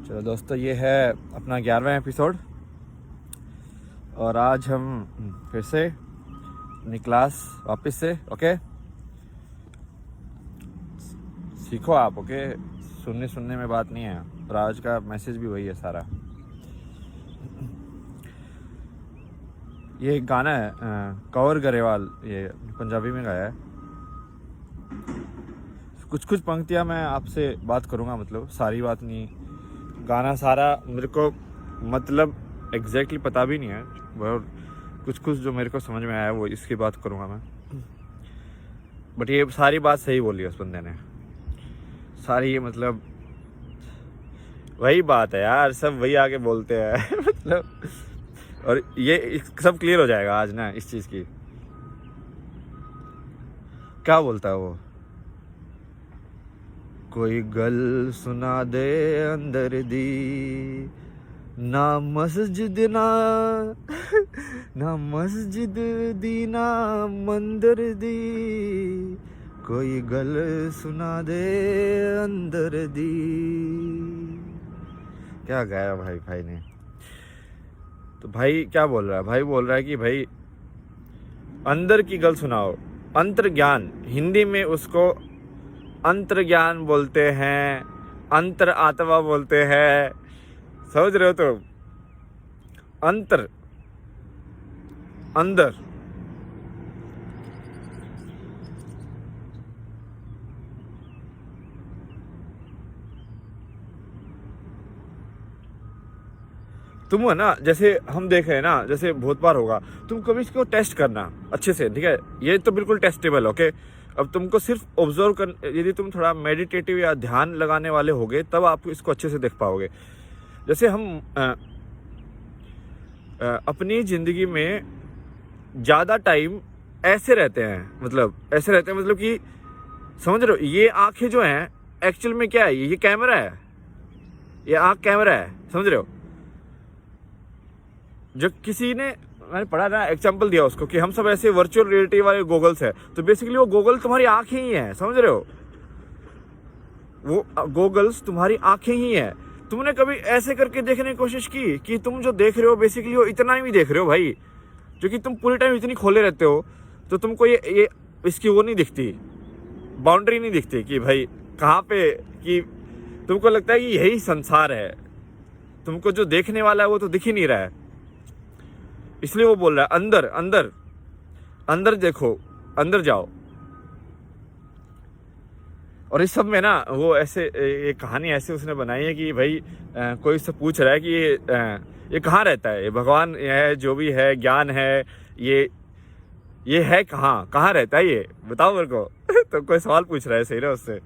चलो दोस्तों, ये है अपना 11वां एपिसोड और आज हम फिर से अपनी क्लास वापस से ओके। सीखो आप ओके, सुनने में बात नहीं है और आज का मैसेज भी वही है सारा। ये एक गाना है कंवर गरेवाल, ये पंजाबी में गाया है। कुछ पंक्तियाँ मैं आपसे बात करूँगा, मतलब सारी बात नहीं। गाना सारा मेरे को मतलब एग्जैक्टली पता भी नहीं है, और कुछ जो मेरे को समझ में आया वो इसकी बात करूँगा मैं। बट ये सारी बात सही बोली है उस बंदे ने, सारी ये मतलब वही बात है यार, सब वही आके बोलते हैं मतलब। और ये सब क्लियर हो जाएगा आज ना इस चीज़ की। क्या बोलता है वो, कोई गल सुना दे अंदर दी, ना मस्जिद ना मस्जिद दी ना मंदिर दी, कोई गल सुना दे अंदर दी। क्या गाया भाई ने। तो भाई क्या बोल रहा है, भाई बोल रहा है कि भाई अंदर की गल सुनाओ। अंतर्ज्ञान, हिंदी में उसको अंतर्ज्ञान बोलते हैं, अंतर आत्मा बोलते हैं, समझ रहे हो? तो अंदर तुम है ना, जैसे हम देख रहे हैं ना, जैसे बहुत बार होगा, तुम कभी इसको टेस्ट करना अच्छे से, ठीक है? ये तो बिल्कुल टेस्टेबल, ओके। अब तुमको सिर्फ ऑब्जर्व कर, यदि तुम थोड़ा मेडिटेटिव या ध्यान लगाने वाले होगे तब आप इसको अच्छे से देख पाओगे। जैसे हम अपनी ज़िंदगी में ज़्यादा टाइम ऐसे रहते हैं, मतलब कि समझ रहे हो, ये आंखें जो हैं एक्चुअल में क्या है, ये कैमरा है, ये आंख कैमरा है, समझ रहे हो? जो किसी ने, मैंने पढ़ा ना, एग्जाम्पल दिया उसको कि हम सब ऐसे वर्चुअल रियलिटी वाले गोगल्स है, तो बेसिकली वो गोगल तुम्हारी आंखें ही है, समझ रहे हो? वो गोगल्स तुम्हारी आंखें ही है। तुमने कभी ऐसे करके देखने की कोशिश की कि तुम जो देख रहे हो बेसिकली वो इतना ही देख रहे हो भाई, जो कि तुम पूरे टाइम इतनी खोले रहते हो, तो तुमको ये इसकी वो नहीं दिखती, बाउंड्री नहीं दिखती कि भाई कहाँ पे, कि तुमको लगता है कि यही संसार है, तुमको जो देखने वाला है वो तो दिख ही नहीं रहा है। इसलिए वो बोल रहा है अंदर अंदर अंदर देखो, अंदर जाओ। और इस सब में ना वो ऐसे ये कहानी ऐसे उसने बनाई है कि भाई कोई उससे पूछ रहा है कि ये कहाँ रहता है, ये भगवान है, जो भी है, ज्ञान है, ये है कहाँ रहता है, ये बताओ मेरे को तो कोई सवाल पूछ रहा है सही ना उससे,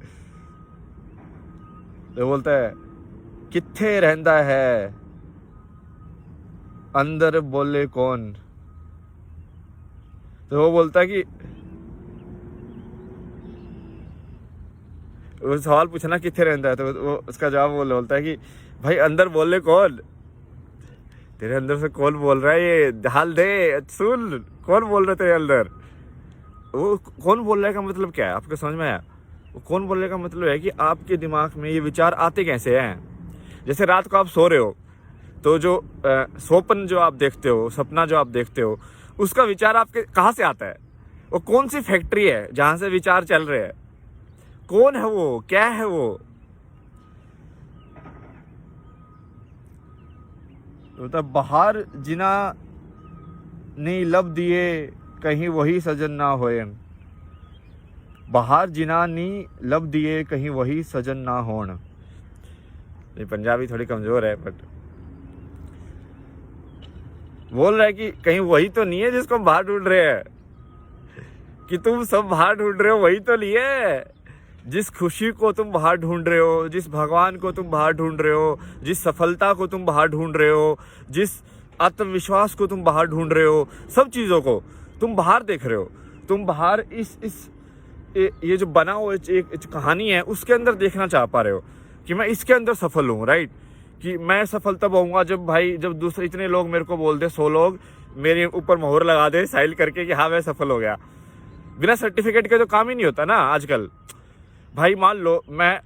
तो बोलता है कित्थे रहंदा है अंदर बोले कौन। तो वो बोलता है कि वो सवाल पूछना कितने रहता है, तो वो उसका जवाब वो बोलता है कि भाई अंदर बोले कौन, तेरे अंदर से कौन बोल रहा है, ये ढाल दे, सुन कौन बोल रहा है तेरे अंदर। वो कौन बोल रहा है का मतलब क्या है, आपको समझ में आया? वो कौन बोलने का मतलब है कि आपके दिमाग में ये विचार आते कैसे हैं। जैसे रात को आप सो रहे हो, तो जो स्वप्न जो आप देखते हो, सपना जो आप देखते हो, उसका विचार आपके कहाँ से आता है? वो कौन सी फैक्ट्री है जहाँ से विचार चल रहे हैं? कौन है वो, क्या है वो? मतलब बाहर जिना नहीं लब दिए कहीं वही सजन ना होए, बाहर जिना नी लब दिए कहीं वही सजन ना होन। ये पंजाबी थोड़ी कमजोर है, बट बोल रहा है कि कहीं वही तो नहीं है जिसको हम बाहर ढूंढ रहे हैं, कि तुम सब बाहर ढूंढ रहे हो वही तो नहीं है। जिस खुशी को तुम बाहर ढूंढ रहे हो, जिस भगवान को तुम बाहर ढूंढ रहे हो, जिस सफलता को तुम बाहर ढूंढ रहे हो, जिस आत्मविश्वास को तुम बाहर ढूंढ रहे हो, सब चीज़ों को तुम बाहर देख रहे हो। तुम बाहर ये जो बना हुआ एक कहानी है उसके अंदर देखना चाह पा रहे हो कि मैं इसके अंदर सफल हूँ, राइट? कि मैं सफल तब होऊंगा जब दूसरे इतने लोग मेरे को बोल दे, 100 लोग मेरे ऊपर मोहर लगा दे साइल करके कि हाँ मैं सफल हो गया। बिना सर्टिफिकेट के तो काम ही नहीं होता ना आजकल। भाई मान लो मैं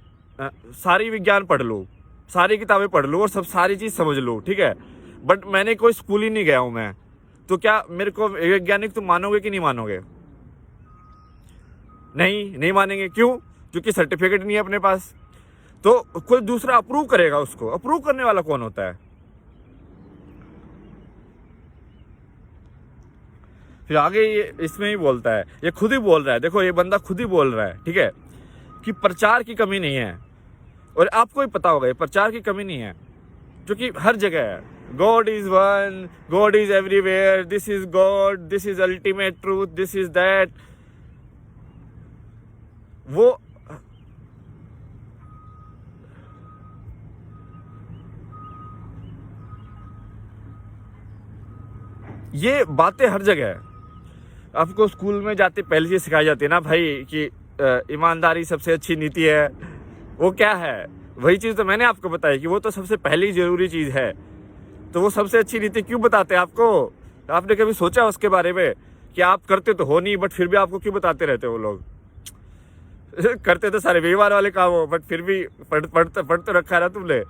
सारी विज्ञान पढ़ लूँ, सारी किताबें पढ़ लूँ और सब सारी चीज़ समझ लूँ, ठीक है, बट मैंने कोई स्कूल ही नहीं गया हूँ मैं, तो क्या मेरे को वैज्ञानिक तुम मानोगे कि नहीं मानोगे? नहीं मानेंगे। क्यों? क्योंकि सर्टिफिकेट नहीं है अपने पास। तो कोई दूसरा अप्रूव करेगा उसको। अप्रूव करने वाला कौन होता है? फिर आगे ये इसमें ही बोलता है, ये खुद ही बोल रहा है, देखो ये बंदा खुद ही बोल रहा है, ठीक है, कि प्रचार की कमी नहीं है। और आपको ही पता होगा ये प्रचार की कमी नहीं है, जो कि हर जगह है। God is one, God is everywhere, this is God, this is ultimate truth, this is that. वो ये बातें हर जगह है। आपको स्कूल में जाते पहले चीज सिखाई जाती है ना भाई कि ईमानदारी सबसे अच्छी नीति है। वो क्या है? वही चीज़ तो मैंने आपको बताई कि वो तो सबसे पहली जरूरी चीज़ है। तो वो सबसे अच्छी नीति क्यों बताते हैं आपको? आपने कभी सोचा उसके बारे में कि आप करते तो हो नहीं, बट फिर भी आपको क्यों बताते रहते हो लोग? करते तो सारे व्यवहार वाले काम हो, बट फिर भी पढ़ तो रखा है ना तुमने।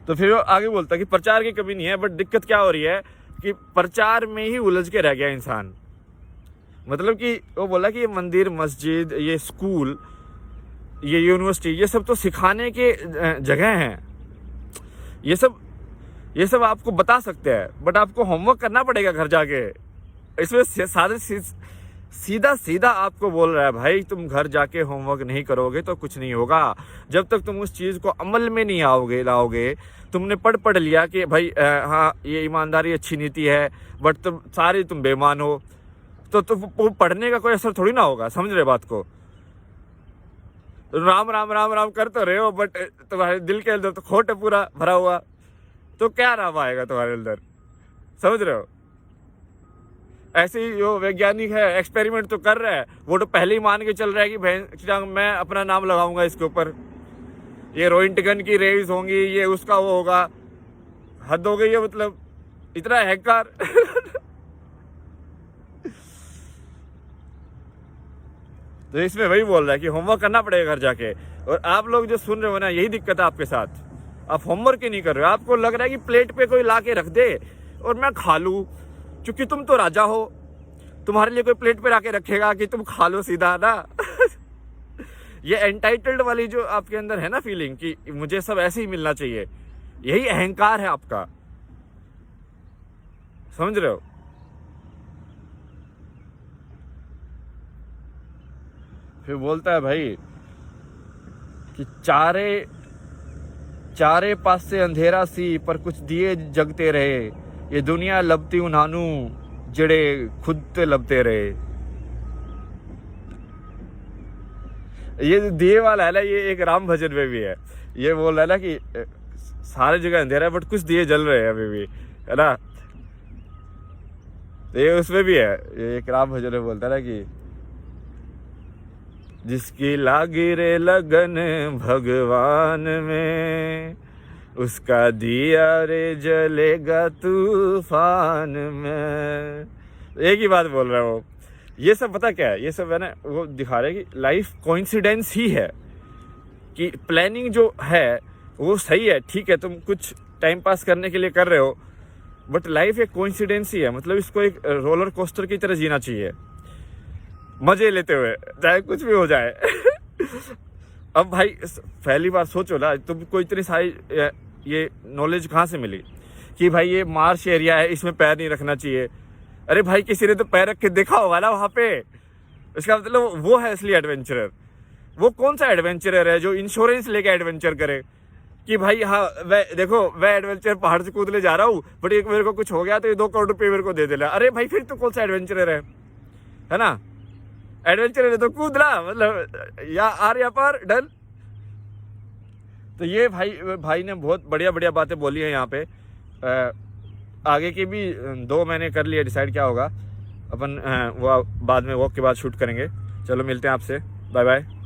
तो फिर वो आगे बोलता है कि प्रचार की कमी नहीं है, बट दिक्कत क्या हो रही है कि प्रचार में ही उलझ के रह गया इंसान। मतलब कि वो बोला कि ये मंदिर, मस्जिद, ये स्कूल, ये यूनिवर्सिटी, ये सब तो सिखाने के जगह हैं। ये सब आपको बता सकते हैं, बट आपको होमवर्क करना पड़ेगा घर जाके। इसमें सीधा आपको बोल रहा है भाई, तुम घर जाके होमवर्क नहीं करोगे तो कुछ नहीं होगा। जब तक तुम उस चीज़ को अमल में नहीं लाओगे। तुमने पढ़ लिया कि भाई हाँ ये ईमानदारी अच्छी नीति है, बट तुम बेईमान हो, तो पढ़ने का कोई असर थोड़ी ना होगा। समझ रहे बात को? राम राम राम राम कर तो रहे हो, बट तुम्हारे दिल के अंदर तो खोट है पूरा भरा हुआ, तो क्या राम आएगा तुम्हारे अंदर? समझ रहे हो? ऐसे ही जो वैज्ञानिक है एक्सपेरिमेंट तो कर रहा है, वो तो पहले ही मान के चल रहा है कि मैं अपना नाम लगाऊंगा इसके ऊपर, ये रोइंटगन की रेज होंगी, ये उसका वो होगा। हद हो गई है, मतलब इतना अहंकार। तो इसमें वही बोल रहा है कि होमवर्क करना पड़ेगा घर जाके। और आप लोग जो सुन रहे हो ना, यही दिक्कत है आपके साथ। आप होमवर्क ही नहीं कर रहे हो। आपको लग रहा है कि प्लेट पे कोई ला के रख दे और मैं खा लूं, क्योंकि तुम तो राजा हो। तुम्हारे लिए कोई प्लेट पे ला के रखेगा कि तुम खा लो सीधा ना। ये एंटाइटल्ड वाली जो आपके अंदर है ना फीलिंग कि मुझे सब ऐसे ही मिलना चाहिए, यही अहंकार है आपका। समझ रहे हो? फिर बोलता है भाई कि चारे पास से अंधेरा सी, पर कुछ दिए जगते रहे। ये दुनिया लबती उन्हानू, जड़े खुद ते लबते रहे। ये दिए वाला है ना, ये एक राम भजन में भी है। ये बोल रहा है ना कि सारे जगह अंधेरा है, बट कुछ दिए जल रहे हैं अभी भी, है ना? तो ये उसमें भी है, ये एक राम भजन में बोलता है ना कि जिसकी लागी रे लगन भगवान में, उसका दिया रे जलेगा तूफान में। एक ही बात बोल रहा है वो। ये सब पता क्या है? ये सब है ना, वो दिखा रहे हैं कि लाइफ कोइंसिडेंस ही है, कि प्लानिंग जो है वो सही है, ठीक है, तुम कुछ टाइम पास करने के लिए कर रहे हो, बट लाइफ एक कोइंसिडेंस ही है। मतलब इसको एक रोलर कोस्टर की तरह जीना चाहिए, मजे लेते हुए, चाहे कुछ भी हो जाए। अब भाई पहली बार सोचो ना, तुमको इतनी सारी ये नॉलेज कहाँ से मिली कि भाई ये मार्श एरिया है, इसमें पैर नहीं रखना चाहिए। अरे भाई किसी ने तो पैर रख के देखा होगा ना वहाँ पे। इसका मतलब वो है असली एडवेंचरर। वो कौन सा एडवेंचरर है जो इंश्योरेंस लेके एडवेंचर करे कि भाई हाँ मैं एडवेंचर पहाड़ से कूदने जा रहा हूँ, बट एक मेरे को कुछ हो गया तो ये 2 करोड़ रुपये मेरे को दे देना। अरे भाई फिर तो कौन सा एडवेंचरर है ना? एडवेंचर है तो कूदना, मतलब या आर या पार डन। तो ये भाई ने बहुत बढ़िया बातें बोली है यहाँ पे। आगे की भी 2 मैंने कर लिया डिसाइड क्या होगा अपन, वो बाद में वॉक के बाद शूट करेंगे। चलो मिलते हैं आपसे, बाय बाय।